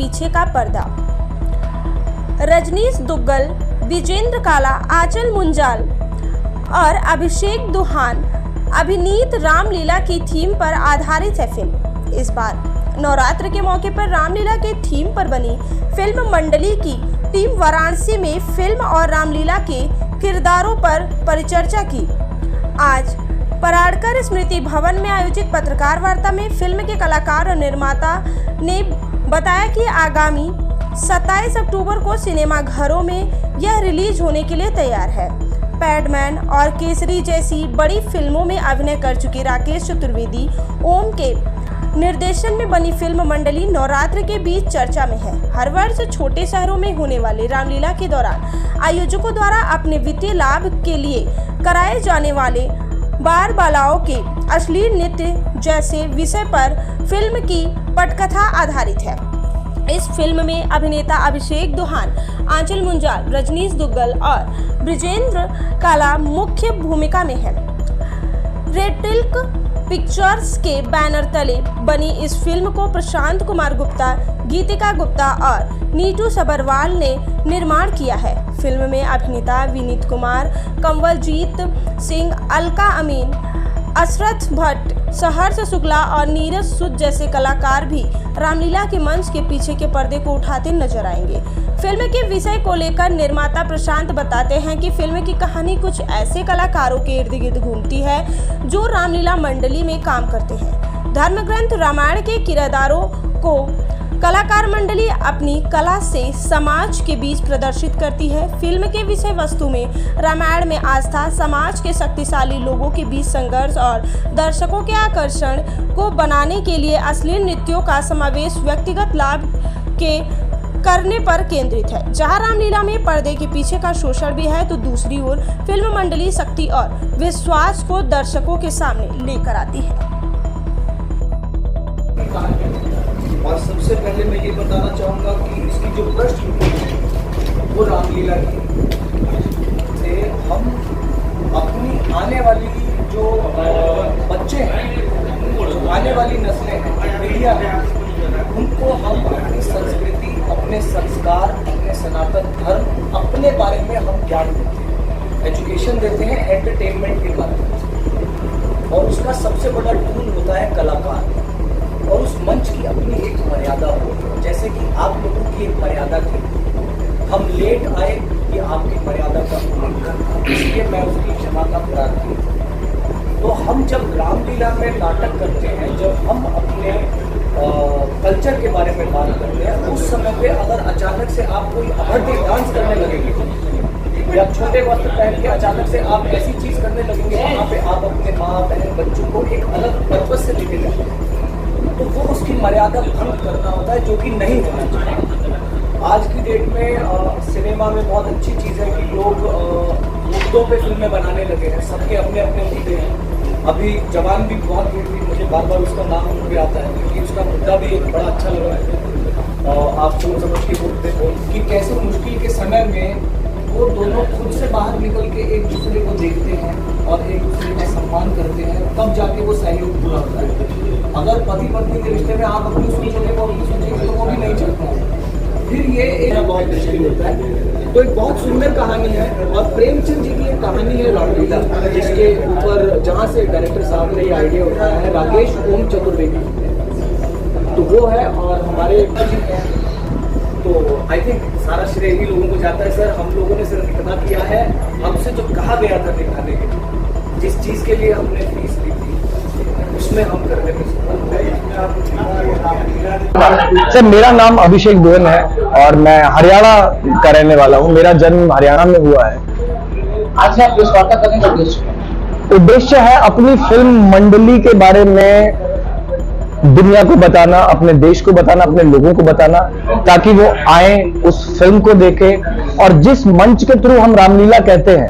पीछे का पर्दा। रजनीश दुग्गल, विजेंद्र काला, आंचल मुंजाल और अभिषेक दुहान अभिनीत रामलीला की थीम पर आधारित है फिल्म। इस बार नवरात्र के मौके पर रामलीला के थीम पर बनी फिल्म मंडली की टीम वाराणसी में फिल्म और रामलीला के किरदारों पर परिचर्चा की। आज पराड़कर स्मृति भवन में आयोजित पत्रकार वार्ता में फिल्म के कलाकार और निर्माता ने बताया कि आगामी 27 अक्टूबर को सिनेमा घरों में यह रिलीज होने के लिए तैयार है। पैडमैन और केसरी जैसी बड़ी फिल्मों में अभिनय कर चुके राकेश चतुर्वेदी ओम के निर्देशन में बनी फिल्म मंडली नवरात्र के बीच चर्चा में है। हर वर्ष छोटे शहरों में होने वाले रामलीला के दौरान आयोजकों द्वारा अपने वित्तीय लाभ के लिए कराए जाने वाले बार बालाओं के अश्लील नृत्य जैसे विषय पर फिल्म की पटकथा आधारित है। इस फिल्म में अभिनेता अभिषेक दुहान, आंचल मुंजाल, रजनीश दुग्गल और ब्रिजेंद्र काला मुख्य भूमिका में है। रेटिल्क पिक्चर्स के बैनर तले बनी इस फिल्म को प्रशांत कुमार गुप्ता, गीतिका गुप्ता और नीतू सबरवाल ने निर्माण किया है। फिल्म में अभिनेता विनीत कुमार, कंवलजीत सिंह, अलका अमीन, असरथ भट्ट, सहर्ष शुक्ला और नीरज सूद जैसे कलाकार भी रामलीला के मंच के पीछे के पर्दे को उठाते नजर आएंगे। फिल्म के विषय को लेकर निर्माता प्रशांत बताते हैं कि फिल्म की कहानी कुछ ऐसे कलाकारों के इर्द गिर्द घूमती है जो रामलीला मंडली में काम करते हैं। धर्म ग्रंथ रामायण के किरदारों को कलाकार मंडली अपनी कला से समाज के बीच प्रदर्शित करती है। फिल्म के विषय वस्तु में रामायण में आस्था, समाज के शक्तिशाली लोगों के बीच संघर्ष और दर्शकों के आकर्षण को बनाने के लिए अश्लील नृत्यों का समावेश व्यक्तिगत लाभ के करने पर केंद्रित है। जहां रामलीला में पर्दे के पीछे का शोषण भी है, तो दूसरी ओर फिल्म मंडली शक्ति और विश्वास को दर्शकों के सामने लेकर आती है। और सबसे पहले मैं ये बताना चाहूँगा कि इसकी जो पृष्ठभूमि है वो रामलीला की से हम अपनी आने वाली जो बच्चे हैं, जो आने वाली नस्लें हैं, जो पीढ़ियाँ हैं, उनको हम अपनी संस्कृति, अपने संस्कार, अपने सनातन धर्म, अपने बारे में हम ज्ञान देते हैं, एजुकेशन देते हैं, एंटरटेनमेंट के बारे में। और उसका सबसे बड़ा टूल होता है कलाकार। और उस मंच की अपनी एक मर्यादा हो, जैसे कि आप लोगों की एक मर्यादा थी, हम लेट आए, ये आपकी मर्यादा का उल्लंघन, इसलिए मैं उसकी क्षमा का प्रार्थी हूँ। तो हम जब रामलीला में नाटक करते हैं, जब हम अपने कल्चर के बारे में बात करते हैं, उस समय पे अगर अचानक से आप कोई अभद्र डांस करने लगेंगे या छोटे वस्त्र पहन के अचानक से आप ऐसी चीज़ करने लगेंगे, वहाँ पे आप अपने माँ बहन बच्चों को एक अलग पर्पज से लेके जाएंगे, तो वो उसकी मर्यादा भंग करना होता है, जो कि नहीं होना चाहिए। आज की डेट में सिनेमा में बहुत अच्छी चीज़ है कि लोग मुद्दों पे फिल्में बनाने लगे हैं, सबके अपने अपने मुद्दे हैं। अभी जवान भी बहुत हिट हुई, मुझे बार बार उसका नाम भी आता है क्योंकि उसका मुद्दा भी एक बड़ा अच्छा लगा है। आप सोच समझ के बोलते हो कि कैसे मुश्किल के समय में वो दोनों खुद से बाहर निकल के एक दूसरे को देखते हैं और एक दूसरे का सम्मान करते हैं, तब जाके वो सहयोग पूरा होता है। अगर पति पत्नी के रिश्ते में आप अपनी सोचोगे, वो अपनी सोचेंगे, तो वो भी नहीं चलता है। फिर ये एक बहुत मुश्किल होता है। तो एक बहुत सुंदर कहानी है और प्रेमचंद जी की एक कहानी है रामलीला, जिसके ऊपर जहाँ से डायरेक्टर साहब ने ये आइडिया उठाया है, राकेश ओम चतुर्वेदी, तो वो है। और हमारे जी हैं, तो आई थिंक सारा श्रेय ही लोगों को जाता है। सर, हम लोगों ने सिर्फ इतना किया है, हमसे जो कहा गया था दिखाने के लिए, जिस चीज़ के लिए हमने फीस ली थी, उसमें हम करने में सर, मेरा नाम अभिषेक गोयल है और मैं हरियाणा का रहने वाला हूँ। मेरा जन्म हरियाणा में हुआ है। आज आप इस वार्ता करने का उद्देश्य है अपनी फिल्म मंडली के बारे में दुनिया को बताना, अपने देश को बताना, अपने लोगों को बताना, ताकि वो आए, उस फिल्म को देखें। और जिस मंच के थ्रू हम रामलीला कहते हैं,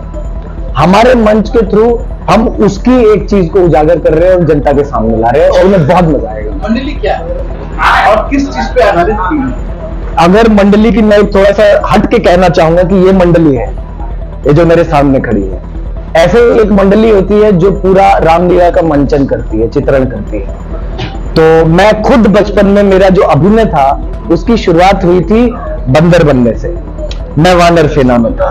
हमारे मंच के थ्रू हम उसकी एक चीज को उजागर कर रहे हैं और जनता के सामने ला रहे हैं, और उन्हें बहुत मजा आएगा। मंडली क्या है और किस चीज पे आधारित थी? अगर मंडली की मैं थोड़ा सा हट के कहना चाहूंगा कि ये मंडली है, ये जो मेरे सामने खड़ी है। ऐसे एक मंडली होती है जो पूरा रामलीला का मंचन करती है, चित्रण करती है। तो मैं खुद बचपन में मेरा जो अभिनय था उसकी शुरुआत हुई थी बंदर बनने से। मैं वानर सेना में था,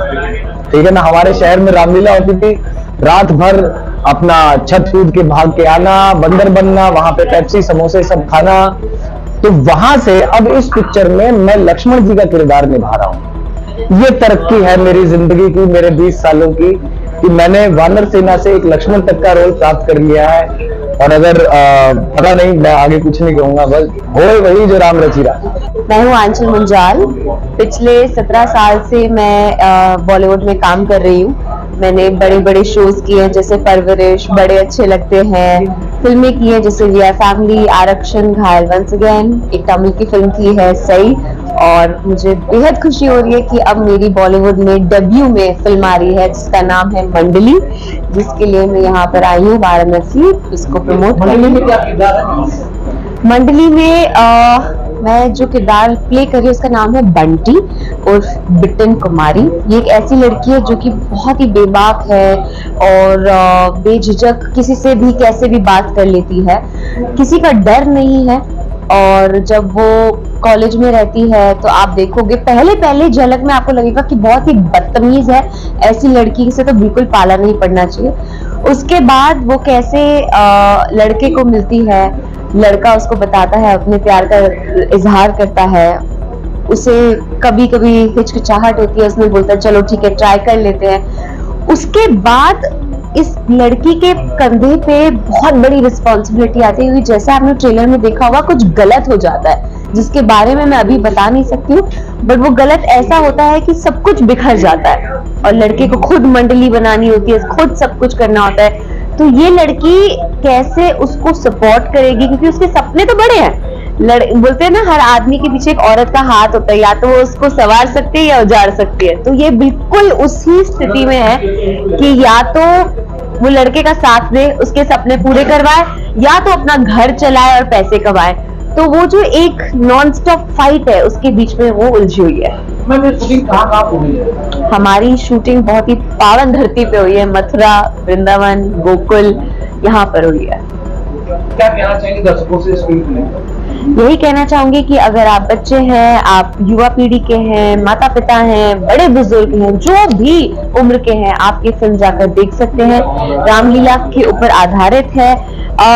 ठीक है ना। हमारे शहर में रामलीला होती थी, रात भर अपना छत कूद के भाग के आना, बंदर बनना, वहां पे पेप्सी समोसे सब खाना। तो वहां से अब इस पिक्चर में मैं लक्ष्मण जी का किरदार निभा रहा हूं। ये तरक्की है मेरी जिंदगी की, मेरे 20 सालों की, कि मैंने वानर सेना से एक लक्ष्मण तक का रोल प्राप्त कर लिया है। और अगर पता नहीं, मैं आगे कुछ नहीं कहूंगा, बस हो वही जो राम रची रहा। मैं हूँ आंचल मुंजाल। पिछले 17 साल से मैं बॉलीवुड में काम कर रही हूँ। मैंने बड़े बड़े शोज किए हैं, जैसे परवरिश, बड़े अच्छे लगते हैं। फिल्में की हैं जैसे वी आर फैमिली, आरक्षण, घायल वंस अगेन, एक तमिल की फिल्म की है सही। और मुझे बेहद खुशी हो रही है कि अब मेरी बॉलीवुड में डेब्यू में फिल्म आ रही है जिसका नाम है मंडली, जिसके लिए मैं यहाँ पर आई हूँ वाराणसी, इसको प्रमोट करने में। क्या किरदार है? मंडली में मैं जो किरदार प्ले कर रही हूँ उसका नाम है बंटी उर्फ बिटन कुमारी। ये एक ऐसी लड़की है जो कि बहुत ही बेबाक है और बेझिझक किसी से भी कैसे भी बात कर लेती है, किसी का डर नहीं है। और जब वो कॉलेज में रहती है तो आप देखोगे पहले झलक में आपको लगेगा कि बहुत ही बदतमीज है, ऐसी लड़की से तो बिल्कुल पाला नहीं पड़ना चाहिए। उसके बाद वो कैसे लड़के को मिलती है, लड़का उसको बताता है, अपने प्यार का इजहार करता है, उसे कभी कभी हिचकिचाहट होती है, उसमें बोलता है चलो ठीक है ट्राई कर लेते हैं। उसके बाद इस लड़की के कंधे पे बहुत बड़ी रिस्पॉन्सिबिलिटी आती है, क्योंकि जैसे आपने ट्रेलर में देखा होगा कुछ गलत हो जाता है जिसके बारे में मैं अभी बता नहीं सकती हूँ, बट वो गलत ऐसा होता है कि सब कुछ बिखर जाता है और लड़के को खुद मंडली बनानी होती है, खुद सब कुछ करना होता है। तो ये लड़की कैसे उसको सपोर्ट करेगी, क्योंकि उसके सपने तो बड़े हैं। बोलते हैं ना हर आदमी के पीछे एक औरत का हाथ होता है, या तो वो उसको संवार सकती है या उजाड़ सकती है। तो ये बिल्कुल उसी स्थिति में है कि या तो वो लड़के का साथ दे, उसके सपने पूरे करवाए, या तो अपना घर चलाए और पैसे कमाए। तो वो जो एक नॉन स्टॉप फाइट है उसके बीच में वो उलझी हुई है। शूटिंग कहाँ हो रही है? हमारी शूटिंग बहुत ही पावन धरती पे हुई है, मथुरा, वृंदावन, गोकुल, यहाँ पर हुई है। क्या कहना चाहेंगे दर्शकों से इस फिल्म को लेकर? यही कहना चाहूंगी कि अगर आप बच्चे हैं, आप युवा पीढ़ी के हैं, माता पिता हैं, बड़े बुजुर्ग हैं, जो भी उम्र के हैं, आप ये फिल्म जाकर देख सकते हैं। रामलीला के ऊपर आधारित है।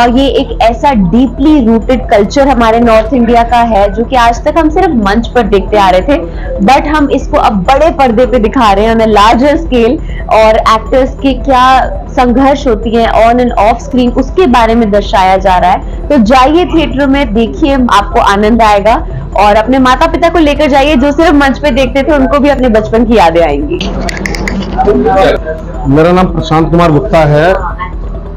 ये एक ऐसा डीपली रूटेड कल्चर हमारे नॉर्थ इंडिया का है जो कि आज तक हम सिर्फ मंच पर देखते आ रहे थे, बट हम इसको अब बड़े पर्दे पे दिखा रहे हैं ऑन अ लार्जर स्केल। और एक्टर्स के क्या संघर्ष होती है ऑन एंड ऑफ स्क्रीन, उसके बारे में दर्शाया जा रहा है। तो जाइए थिएटर में, देखिए, आपको आनंद आएगा और अपने माता पिता को लेकर जाइए जो सिर्फ मंच पे देखते थे, उनको भी अपने बचपन की यादें आएंगी। मेरा नाम प्रशांत कुमार गुप्ता है,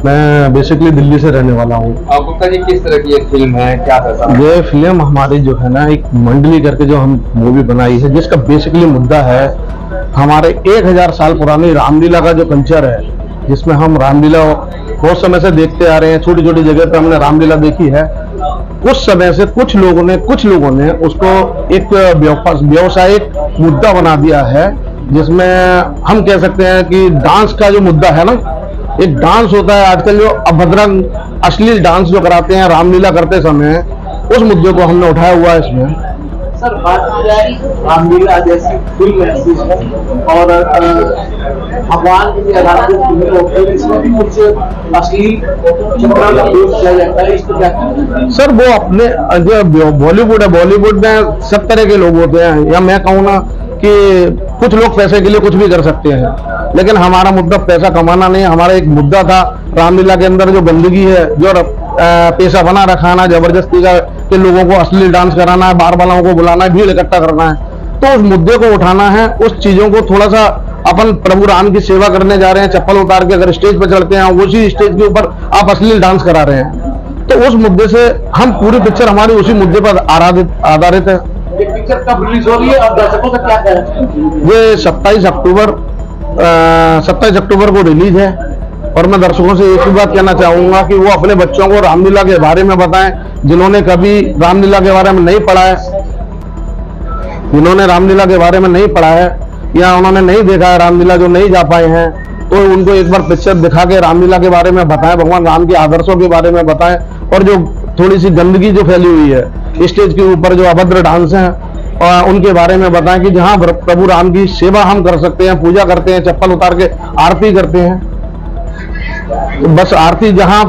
मैं बेसिकली दिल्ली से रहने वाला हूँ। गुप्ता जी, किस तरह की ये फिल्म है, क्या था? ये फिल्म हमारी जो है ना, एक मंडली करके जो हम मूवी बनाई है, जिसका बेसिकली मुद्दा है हमारे 1000 साल पुरानी रामलीला का जो कल्चर है, जिसमें हम रामलीला बहुत समय से देखते आ रहे हैं। छोटी छोटी जगह पे हमने रामलीला देखी है। उस समय से कुछ लोगों ने उसको एक व्यावसायिक मुद्दा बना दिया है, जिसमें हम कह सकते हैं कि डांस का जो मुद्दा है ना, एक डांस होता है आजकल जो अभद्रंग अश्लील डांस जो कराते हैं रामलीला करते समय, उस मुद्दे को हमने उठाया हुआ है इसमें। सर, बात की जाए रामलीला जैसी फिल्म ऐसी है और भगवान की आधारित जो फिल्में होती है, इसमें भी कुछ अश्लील चित्रण का प्रयोग किया जाता है, इसको क्या कहते हैं? सर, वो अपने जो बॉलीवुड है, बॉलीवुड में सब तरह के लोग होते हैं, या मैं कहूँ ना कि कुछ लोग पैसे के लिए कुछ भी कर सकते हैं, लेकिन हमारा मुद्दा पैसा कमाना नहीं। हमारा एक मुद्दा था रामलीला के अंदर जो गंदगी है, जो पैसा बना रखाना, जबरदस्ती का के लोगों को अश्लील डांस कराना है, बार वालों को बुलाना है, भीड़ इकट्ठा करना है, तो उस मुद्दे को उठाना है। उस चीजों को थोड़ा सा अपन प्रभु राम की सेवा करने जा रहे हैं, चप्पल उतार के अगर स्टेज पर चढ़ते हैं, उसी स्टेज के ऊपर आप अश्लील डांस करा रहे हैं, तो उस मुद्दे से हम पूरी पिक्चर हमारी उसी मुद्दे पर आधारित है। ये पिक्चर कब रिलीज हो रही है और दर्शकों का क्या कहना है? ये 27 अक्टूबर को रिलीज है। और मैं दर्शकों से एक ही बात कहना चाहूंगा कि वो अपने बच्चों को रामलीला के बारे में बताएं, जिन्होंने कभी रामलीला के बारे में नहीं पढ़ा है, जिन्होंने रामलीला के बारे में नहीं पढ़ा है या उन्होंने नहीं देखा है रामलीला, जो नहीं जा पाए हैं, तो उनको एक बार पिक्चर दिखा के रामलीला के बारे में बताएं, भगवान राम के आदर्शों के बारे में बताएं। और जो थोड़ी सी गंदगी जो फैली हुई है, स्टेज के ऊपर जो अभद्र डांस हैं, और उनके बारे में बताएं कि जहां प्रभु राम की सेवा हम कर सकते हैं, पूजा करते हैं, चप्पल उतार के आरती करते हैं, बस आरती जहां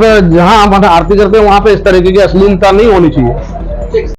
हम आरती करते हैं वहां पे इस तरीके की अश्लीलता नहीं होनी चाहिए।